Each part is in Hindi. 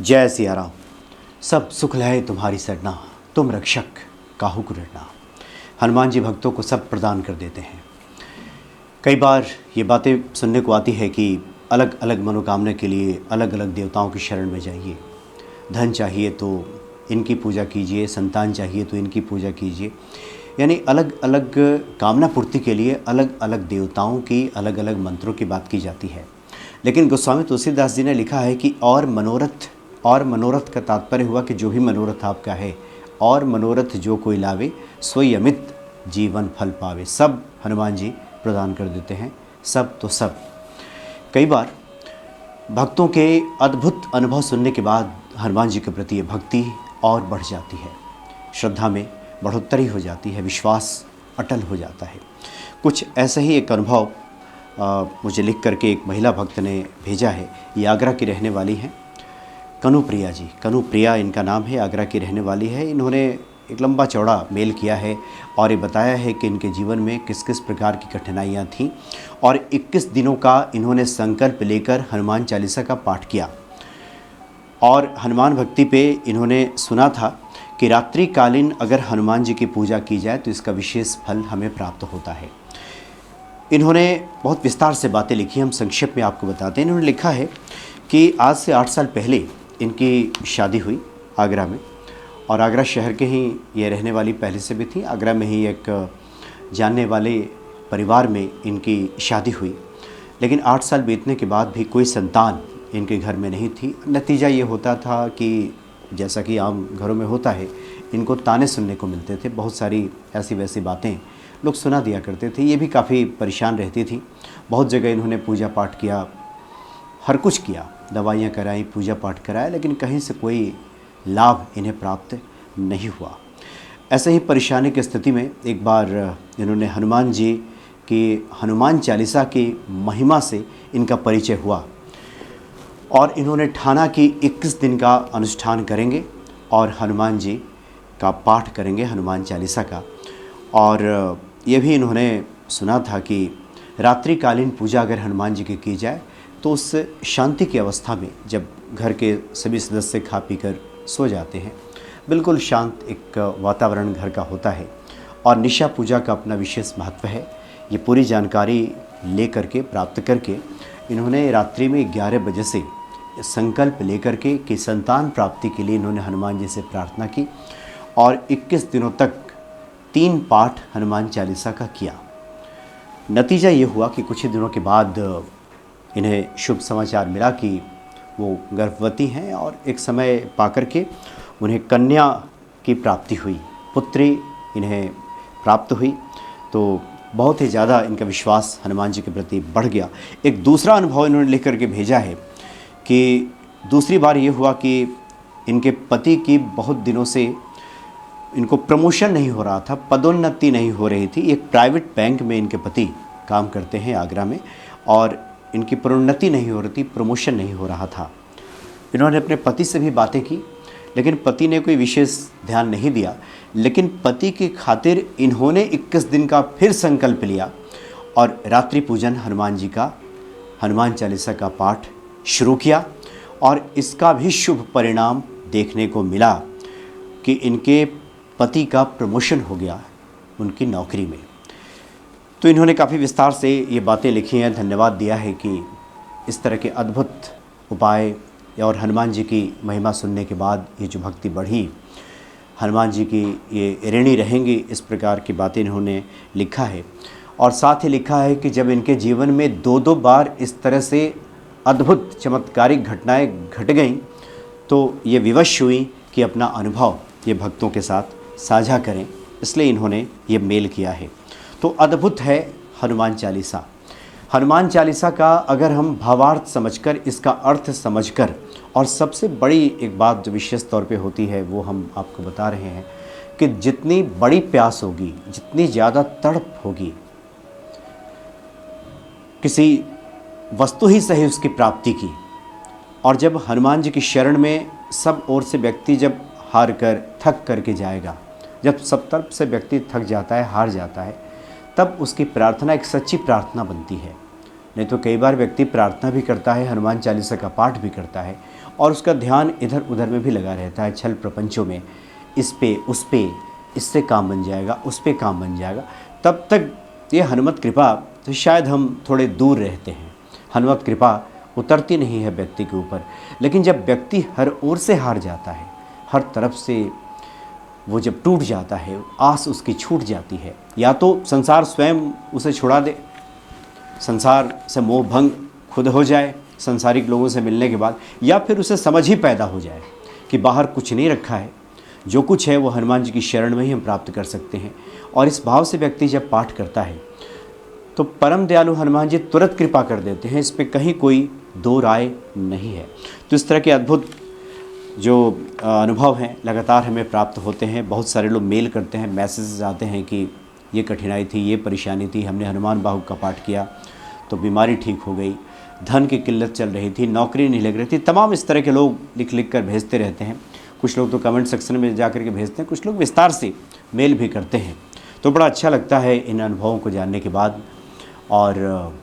जय सिया राम। सब सुख लहे तुम्हारी सरना, तुम रक्षक काहू को डरना। हनुमान जी भक्तों को सब प्रदान कर देते हैं। कई बार ये बातें सुनने को आती है कि अलग अलग मनोकामना के लिए अलग अलग देवताओं की शरण में जाइए। धन चाहिए तो इनकी पूजा कीजिए, संतान चाहिए तो इनकी पूजा कीजिए। यानी अलग अलग कामना पूर्ति के लिए अलग अलग देवताओं की अलग अलग मंत्रों की बात की जाती है। लेकिन गोस्वामी तुलसीदास जी ने लिखा है कि और मनोरथ का तात्पर्य हुआ कि जो भी मनोरथ आपका है, और मनोरथ जो कोई लावे सोई अमित जीवन फल पावे। सब हनुमान जी प्रदान कर देते हैं, सब तो सब। कई बार भक्तों के अद्भुत अनुभव सुनने के बाद हनुमान जी के प्रति ये भक्ति और बढ़ जाती है, श्रद्धा में बढ़ोतरी हो जाती है, विश्वास अटल हो जाता है। कुछ ऐसा ही एक अनुभव मुझे लिख करके एक महिला भक्त ने भेजा है। ये आगरा की रहने वाली हैं, कनुप्रिया जी। कनुप्रिया इनका नाम है, आगरा की रहने वाली है। इन्होंने एक लंबा चौड़ा मेल किया है और ये बताया है कि इनके जीवन में किस किस प्रकार की कठिनाइयाँ थीं और 21 दिनों का इन्होंने संकल्प लेकर हनुमान चालीसा का पाठ किया। और हनुमान भक्ति पे इन्होंने सुना था कि रात्रिकालीन अगर हनुमान जी की पूजा की जाए तो इसका विशेष फल हमें प्राप्त होता है। इन्होंने बहुत विस्तार से बातें लिखी, हम संक्षेप में आपको बताते हैं। इन्होंने लिखा है कि आज से 8 साल पहले इनकी शादी हुई आगरा में, और आगरा शहर के ही ये रहने वाली पहले से भी थी। आगरा में ही एक जानने वाले परिवार में इनकी शादी हुई, लेकिन 8 साल बीतने के बाद भी कोई संतान इनके घर में नहीं थी। नतीजा ये होता था कि जैसा कि आम घरों में होता है, इनको ताने सुनने को मिलते थे। बहुत सारी ऐसी वैसी बातें लोग सुना दिया करते थे। ये भी काफ़ी परेशान रहती थी। बहुत जगह इन्होंने पूजा पाठ किया, हर कुछ किया, दवाइयाँ कराई, पूजा पाठ कराया, लेकिन कहीं से कोई लाभ इन्हें प्राप्त नहीं हुआ। ऐसे ही परेशानी की स्थिति में एक बार इन्होंने हनुमान जी की हनुमान चालीसा की महिमा से इनका परिचय हुआ और इन्होंने ठाना कि 21 दिन का अनुष्ठान करेंगे और हनुमान जी का पाठ करेंगे, हनुमान चालीसा का। और ये भी इन्होंने सुना था कि रात्रिकालीन पूजा अगर हनुमान जी की की जाए तो उस शांति की अवस्था में, जब घर के सभी सदस्य खा पी कर सो जाते हैं, बिल्कुल शांत एक वातावरण घर का होता है। और निशा पूजा का अपना विशेष महत्व है। ये पूरी जानकारी ले करके, प्राप्त करके, इन्होंने रात्रि में 11 बजे से संकल्प लेकर के कि संतान प्राप्ति के लिए इन्होंने हनुमान जी से प्रार्थना की और 21 दिनों तक 3 पाठ हनुमान चालीसा का किया। नतीजा ये हुआ कि कुछ ही दिनों के बाद इन्हें शुभ समाचार मिला कि वो गर्भवती हैं और एक समय पाकर के उन्हें कन्या की प्राप्ति हुई, पुत्री इन्हें प्राप्त हुई। तो बहुत ही ज़्यादा इनका विश्वास हनुमान जी के प्रति बढ़ गया। एक दूसरा अनुभव इन्होंने लिख करके भेजा है कि दूसरी बार ये हुआ कि इनके पति की बहुत दिनों से इनको प्रमोशन नहीं हो रहा था, पदोन्नति नहीं हो रही थी। एक प्राइवेट बैंक में इनके पति काम करते हैं आगरा में, और इनकी प्रोन्नति नहीं हो रही थी, प्रमोशन नहीं हो रहा था। इन्होंने अपने पति से भी बातें की, लेकिन पति ने कोई विशेष ध्यान नहीं दिया। लेकिन पति की खातिर इन्होंने 21 दिन का फिर संकल्प लिया और रात्रि पूजन हनुमान जी का, हनुमान चालीसा का पाठ शुरू किया। और इसका भी शुभ परिणाम देखने को मिला कि इनके पति का प्रमोशन हो गया उनकी नौकरी में। तो इन्होंने काफ़ी विस्तार से ये बातें लिखी हैं, धन्यवाद दिया है कि इस तरह के अद्भुत उपाय और हनुमान जी की महिमा सुनने के बाद ये जो भक्ति बढ़ी, हनुमान जी की ये ऋणी रहेंगी, इस प्रकार की बातें इन्होंने लिखा है। और साथ ही लिखा है कि जब इनके जीवन में 2-2 बार इस तरह से अद्भुत चमत्कारिक घटनाएं घट गईं तो ये विवश हुई कि अपना अनुभव ये भक्तों के साथ साझा करें, इसलिए इन्होंने ये मेल किया है। तो अद्भुत है हनुमान चालीसा। हनुमान चालीसा का अगर हम भावार्थ समझकर, इसका अर्थ समझकर, और सबसे बड़ी एक बात जो विशेष तौर पे होती है वो हम आपको बता रहे हैं कि जितनी बड़ी प्यास होगी, जितनी ज़्यादा तड़प होगी किसी वस्तु ही सही उसकी प्राप्ति की, और जब हनुमान जी की शरण में सब ओर से व्यक्ति जब हार कर, थक करके जाएगा, जब सब तरफ से व्यक्ति थक जाता है, हार जाता है, तब उसकी प्रार्थना एक सच्ची प्रार्थना बनती है। नहीं तो कई बार व्यक्ति प्रार्थना भी करता है, हनुमान चालीसा का पाठ भी करता है और उसका ध्यान इधर उधर में भी लगा रहता है, छल प्रपंचों में, इस पे उस पे, इससे काम बन जाएगा, उस पे काम बन जाएगा। तब तक ये हनुमत कृपा तो शायद हम थोड़े दूर रहते हैं। हनुमत कृपा उतरती नहीं है व्यक्ति के ऊपर। लेकिन जब व्यक्ति हर ओर से हार जाता है, हर तरफ से वो जब टूट जाता है, आस उसकी छूट जाती है, या तो संसार स्वयं उसे छुड़ा दे, संसार से मोह भंग खुद हो जाए संसारिक लोगों से मिलने के बाद, या फिर उसे समझ ही पैदा हो जाए कि बाहर कुछ नहीं रखा है, जो कुछ है वो हनुमान जी की शरण में ही हम प्राप्त कर सकते हैं। और इस भाव से व्यक्ति जब पाठ करता है तो परम दयालु हनुमान जी तुरंत कृपा कर देते हैं, इस पर कहीं कोई दो राय नहीं है। तो इस तरह के अद्भुत जो अनुभव हैं लगातार हमें प्राप्त होते हैं। बहुत सारे लोग मेल करते हैं, मैसेजेस आते हैं कि ये कठिनाई थी, ये परेशानी थी, हमने हनुमान बाहु का पाठ किया तो बीमारी ठीक हो गई, धन की किल्लत चल रही थी, नौकरी नहीं लग रही थी। तमाम इस तरह के लोग लिख लिख कर भेजते रहते हैं। कुछ लोग तो कमेंट सेक्शन में जा कर के भेजते हैं, कुछ लोग विस्तार से मेल भी करते हैं। तो बड़ा अच्छा लगता है इन अनुभवों को जानने के बाद, और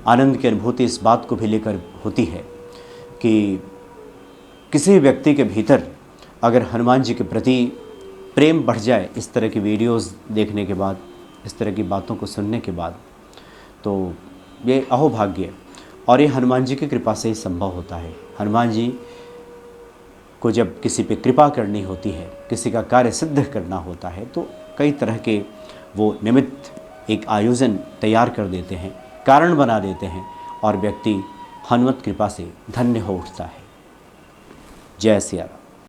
आनंद की अनुभूति इस बात को भी लेकर होती है कि किसी भी व्यक्ति के भीतर अगर हनुमान जी के प्रति प्रेम बढ़ जाए, इस तरह की वीडियोस देखने के बाद, इस तरह की बातों को सुनने के बाद, तो ये अहोभाग्य, और ये हनुमान जी की कृपा से ही संभव होता है। हनुमान जी को जब किसी पे कृपा करनी होती है, किसी का कार्य सिद्ध करना होता है, तो कई तरह के वो निमित्त एक आयोजन तैयार कर देते हैं, कारण बना देते हैं, और व्यक्ति हनुमत कृपा से धन्य हो उठता है। जय सिया राम।